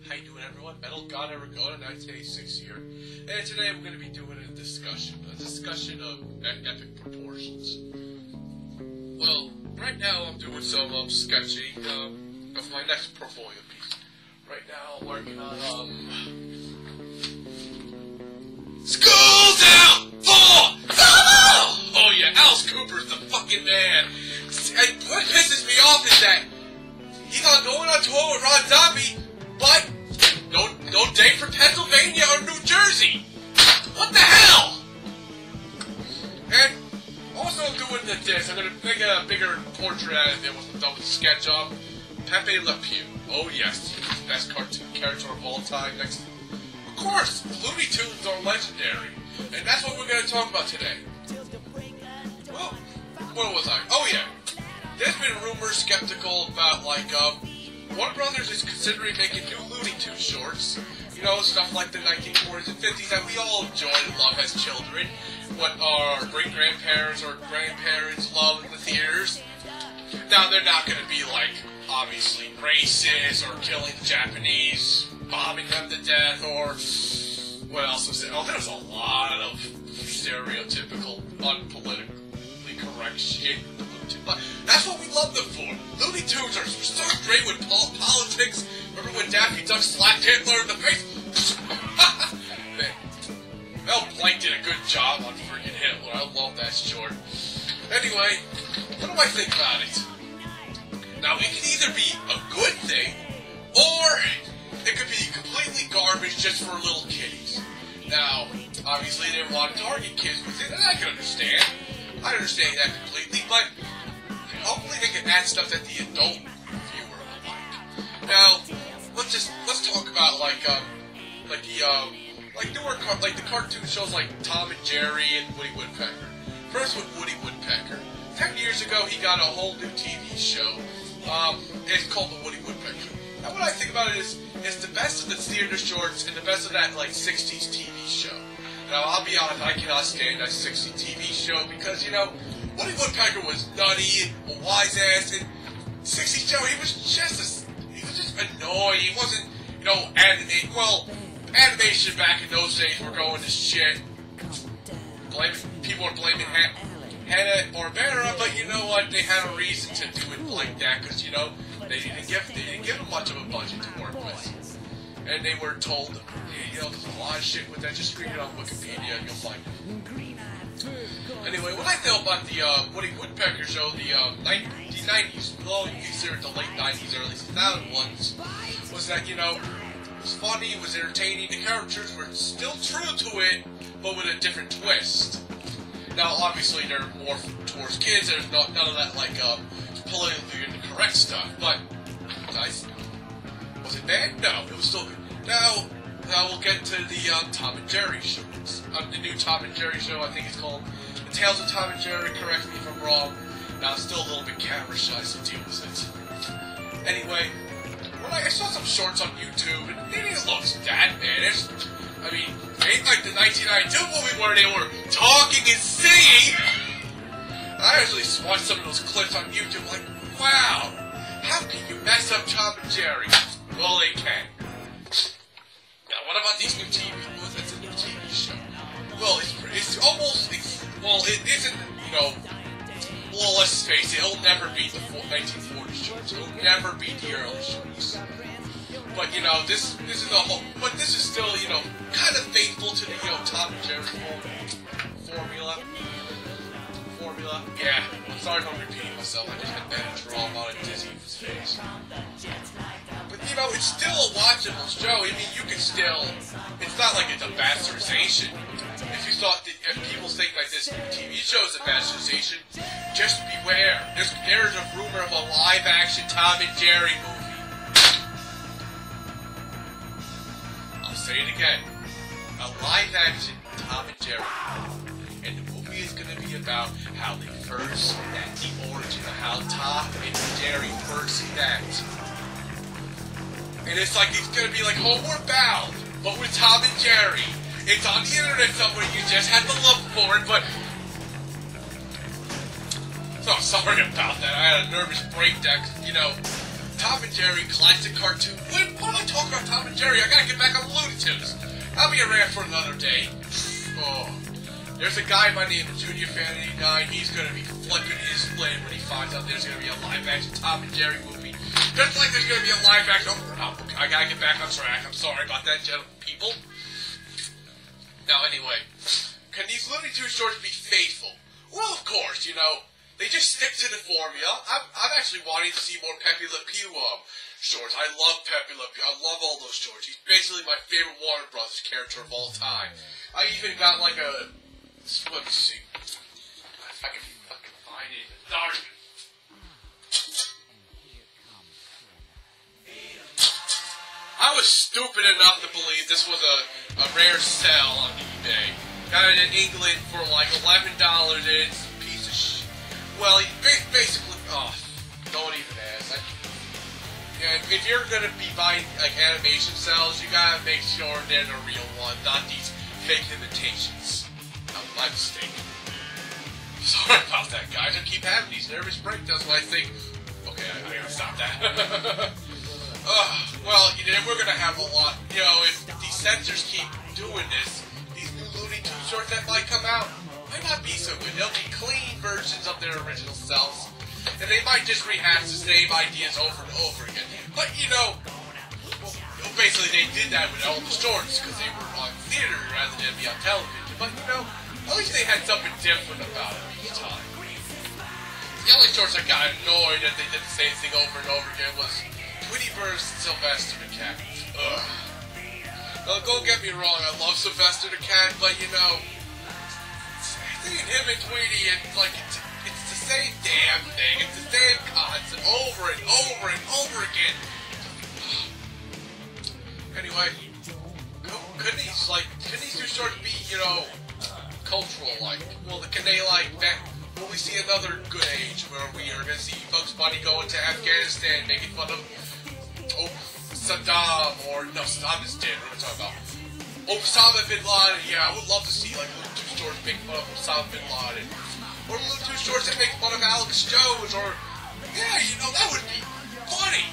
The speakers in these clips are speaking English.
How you doing, everyone? Metal God Ever Go to 1986 here, and today we're going to be doing a discussion of epic proportions. Well, right now I'm doing some sketching of my next portfolio piece. Right now I'm working on School's Out for Summer! Oh yeah, Alice Cooper's the fucking man. And what pisses me off is that he's not going on tour with Ron Zombie, but no date for Pennsylvania or New Jersey. What the hell? And also I'm doing this. I'm gonna make a bigger portrait out of it with the sketch of Pepe Le Pew. Oh yes, best cartoon character of all time. Next, of course, Looney Tunes are legendary, and that's what we're gonna talk about today. Well, where was I? Oh yeah, there's been rumors skeptical about Warner Brothers is considering making new Looney Tunes shorts. You know, stuff like the 1940s and 50s that we all enjoyed and love as children. What our great-grandparents or grandparents loved in the theaters. Now, they're not going to be, obviously racist or killing the Japanese, bombing them to death, or what else was there? Oh, there's a lot of stereotypical, unpolitically correct shit. But that's what we love them for. Looney Tunes are so great with politics. Remember when Daffy Duck slapped Hitler in the face? Mel Blanc did a good job on freaking Hitler. I love that short. Anyway, what do I think about it? Now, it can either be a good thing, or it could be completely garbage just for little kiddies. Now, obviously they want to target kids with it, and I can understand. I understand that completely, but hopefully they can add stuff that the adult viewer will like. Now, let's talk about the cartoon shows like Tom and Jerry and Woody Woodpecker. First with Woody Woodpecker. 10 years ago he got a whole new TV show. It's called the Woody Woodpecker. Now what I think about it is it's the best of the theater shorts and the best of that 60s TV show. Now I'll be honest, I cannot stand that 60s TV show because Woody Woodpecker was nutty, a wise ass, and 60s Joe, he was just annoying. He wasn't, animated. Well, animation back in those days were going to shit. People were blaming Hanna-Barbera, but you know what? They had a reason to do it like that, because, they didn't give them much of a budget to work with. And they were told, there's a lot of shit with that. Just read it on Wikipedia and you'll find it. Anyway, what I know about the Woody Woodpecker show, the 90s, well, you consider it the late 90s, early 2000s ones, was that, it was funny, it was entertaining, the characters were still true to it, but with a different twist. Now, obviously, they're more towards kids, there's none of that, politically incorrect stuff, but, nice. Was it bad? No, it was still good. Now we'll get to the Tom and Jerry show. The new Tom and Jerry show, I think it's called The Tales of Tom and Jerry, correct me if I'm wrong. Now, I'm still a little bit camera shy, so deal with it. Anyway, I saw some shorts on YouTube, and it didn't look that bad. It ain't like the 1992 movie where they were talking and singing. I actually watched some of those clips on YouTube, wow, how can you mess up Tom and Jerry? Well, they can. Now, what about these new TV? Well, that's a new TV show. Well, it's almost, it isn't, well, let's face it, it'll never beat the 1940s shows. It'll never beat the early shows. But, this is a whole, but this is still, kind of faithful to the, Tom and Jerry formula. Yeah, I'm sorry if I'm repeating myself. I just had bad trauma on a dizzy's face. But, it's still a watchable show. You can still, it's not like it's a bastardization. If people think this TV show is a bastardization, just beware. There's a rumor of a live-action Tom and Jerry movie. I'll say it again. A live-action Tom and Jerry movie. And the movie is going to be about how they first met, the origin of how Tom and Jerry first met. And it's going to be like Homeward Bound, but with Tom and Jerry. It's on the internet somewhere, you just have to look for it, but... So sorry about that, I had a nervous breakdown, Tom and Jerry, classic cartoon. Why am I talking about Tom and Jerry? I gotta get back on the Looney Tunes. I'll be around for another day. Oh. There's a guy by the name of Junior Fan 89. He's gonna be flipping his lid when he finds out there's gonna be a live-action Tom and Jerry movie. Just like there's gonna be a live-action... Oh, I gotta get back on track. I'm sorry about that, people. Now, anyway. Can these Looney Tunes shorts be faithful? Well, of course, you know. They just stick to the formula. I'm actually wanting to see more Pepe Le Pew shorts. I love Pepe Le Pew. I love all those shorts. He's basically my favorite Warner Brothers character of all time. I even got like a... Let me see. If I can fucking find it in the dark. I was stupid enough to believe this was a rare sale on eBay. Got it in England for like $11, and it's a piece of shit. Well, basically, don't even ask. And if you're gonna be buying like animation cells, you gotta make sure they're the real one, not these fake imitations. That was my mistake. Sorry about that, guys. I keep having these nervous breakdowns when I think, okay, I gotta stop that. Well, you know, we're gonna have a lot. You know, if these censors keep doing this, these new Looney Tunes shorts that might come out might not be so good. They'll be clean versions of their original selves, and they might just rehash the same ideas over and over again. But you know, well, basically they did that with all the shorts because they were on theater rather than be on television. But you know, at least they had something different about it each time. The only shorts I got annoyed that they did the same thing over and over again was Tweety Bird's Sylvester the Cat. Ugh. Now, don't get me wrong, I love Sylvester the Cat, but you know, seeing him and Tweety, it's the same damn thing. It's the same concept over and over and over again. Anyway, couldn't these two shorts be, you know, cultural like? Well, can they will we see another good age where we are going to see Bugs Bunny going to Afghanistan making fun of Saddam, or no, Saddam is dead. What am I talking about? Osama bin Laden. Yeah, I would love to see like Looney Tunes shorts make fun of Osama bin Laden, or Looney Tunes shorts that make fun of Alex Jones, or yeah, you know, that would be funny.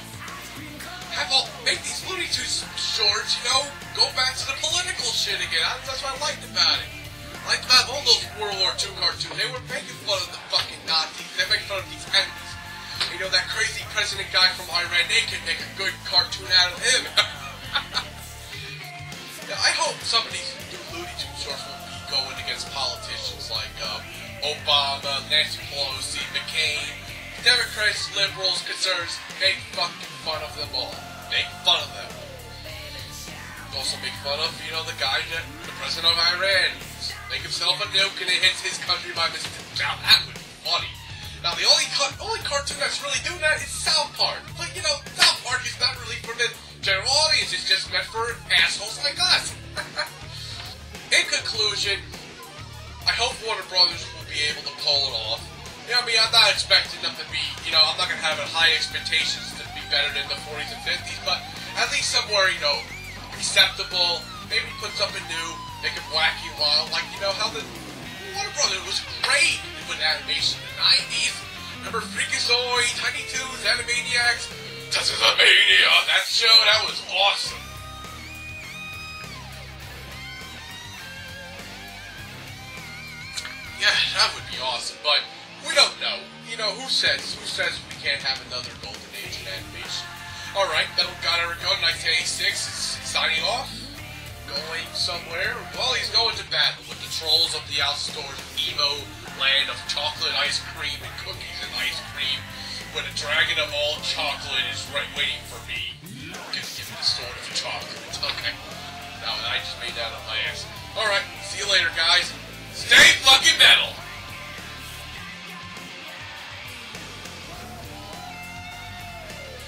Make these Looney Tunes shorts, you know, go back to the political shit again. That's what I liked about it. I liked about all those World War II cartoons. They were making fun of the fucking Nazis. They make fun of these enemies. You know, that crazy president guy from Iran, they could make a good cartoon out of him. Yeah, I hope some of these new Looney Tunes shorts will be going against politicians like Obama, Nancy Pelosi, McCain, Democrats, liberals, conservatives. Make fucking fun of them all. Make fun of them. Also make fun of, you know, the guy, the president of Iran. Make himself a nuke and it hits his country by mistake. Now that would be funny. Now the only cartoon that's really doing that is South Park. But you know, South Park is not really for the general audience. It's just meant for assholes like us. In conclusion, I hope Warner Brothers will be able to pull it off. You know, I mean, I'm not expecting them to be, you know, I'm not going to have high expectations to be better than the 40s and 50s, but at least somewhere, you know, acceptable, maybe put something new, make it wacky and wild, like, you know, how the Warner Brothers was great with animation in the 90s. Remember Freakazoid, Tiny Toons, Animaniacs? This is a mania! That show, that was awesome! Yeah, that would be awesome, but we don't know. You know, who says we can't have another golden age in animation? Alright, Metal God Erico, 1986 is signing off. Going somewhere. Well, he's going to battle with the trolls of the outdoors emo land of chocolate ice cream and cookies and ice cream, where the dragon of all chocolate is right waiting for me. Give me the sword of chocolate. Okay. Now, I just made that up my ass. Alright, see you later, guys. Stay fucking metal!